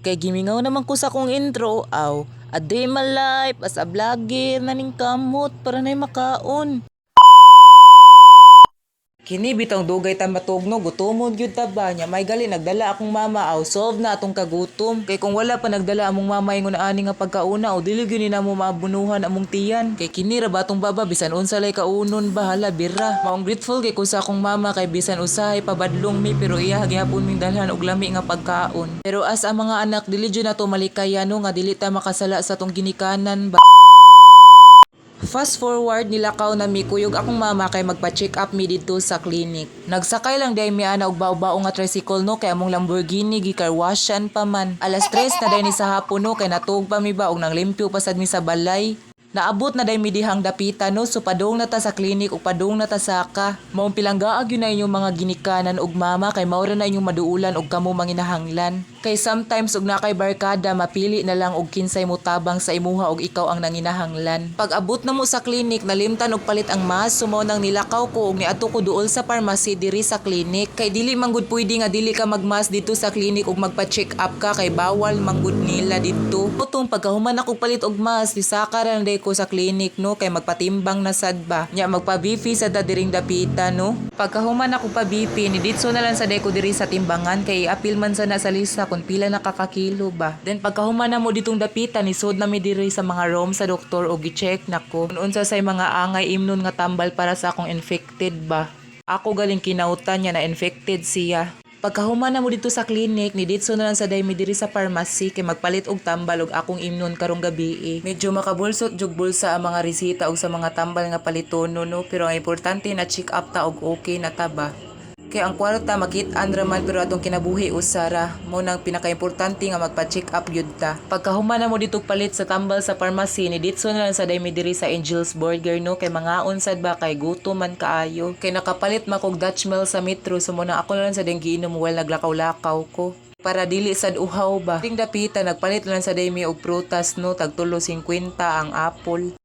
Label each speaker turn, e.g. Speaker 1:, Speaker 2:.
Speaker 1: Kay gimingaw naman ko sa kong intro, aw, a day my life as a vlogger naning kamot para nay makaon. Kini bitang dugay ta matugno, gutomon gyud ta ba nya may gali nagdala akong mama aw solve na atong kagutom. Kay kung wala pa nagdala among mama ingon ani nga pagkauna o dili gyud ni namo maabunuhan among tiyan. Kay kini ra batong baba bisan unsa lay kaunon bahala birra. Maong grateful kay ko sa akong mama kay bisan usahay pabadlong mi pero iya gihapon ming dalhan og lami nga pagkaon. Pero as ang mga anak dili gyud nato malikayano nga dili ta makasala sa tong ginikanan ba. Fast forward nilakaw na mi kuyog akong mama kay magpa-check up mi dito sa clinic. Nagsakay lang day mi ana og bao-bao nga tricycle no kay among Lamborghini gikarwashan pa man. Alas 3 na day ni sa hapon no kay natuog pa mi ba og nanglimpyo pasad mi sa balay. Naabot na day mi dihang dapita no so padung na ta sa klinik ug padung na ta saka. Maong pilanggaag yun na inyong mga ginikanan ug mama kay maura na inyong maduulan ug kamo manginahanglan. Kay sometimes ug nakay barkada mapili na lang og kinsay mo tabang sa imuha ug ikaw ang nanginahanglan. Pag abot na mo sa klinik nalimtan og palit ang mask sumo nang nilakaw ko ug niadto ko duol sa pharmacy diri sa klinik. Kay dili man gud pwede nga dili ka magmask dito sa klinik ug magpa-check up ka kay bawal man gud nila dito. Putong pagkahuman ako palit og mask disaka ra day ko sa klinik no kay magpatimbang na sad ba. Nya magpa-BP sa diring dapita no. Pagkahuman ako pa BP ni ditso na lang sa day ko diri sa timbangan kay apil man sana sa lista kung pila nakakakilo ba. Then pagkahuman na mo ditong dapita ni sud na mi diri sa mga room sa doktor og gi-check nako. Unsa say mga angay imnon nga tambal para sa akong infected ba. Ako galing kinautan niya na infected siya. Pagkahuman na mo dito sa klinik, ni ditso na lang sa day mi diri sa pharmacy kay magpalit og tambal og akong imnon karong gabi. Medyo makabulsot jug bulsa ang mga resita og sa mga tambal nga palitono no, pero ang importante na check up ta og okay na ta ba. Kay ang kwarta makit-an raman pero atong kinabuhi usara mo nang pinakaimportante nga magpa-check up gyud ta. Pagkahuman na mo dito palit sa tambal sa pharmacy ni ditso na lang sa day mi diri sa Angel's Burger no kay mga unsad ba kay gutom man kaayo. Kay nakapalit makog Dutch Mill sa Metro so mo na ako na lang sa ding giinom while naglakaw-lakaw ko. Para dili sad uhaw ba. Ding dapita nagpalit lang sa day mi og prutas no tag 3.50 ang apple.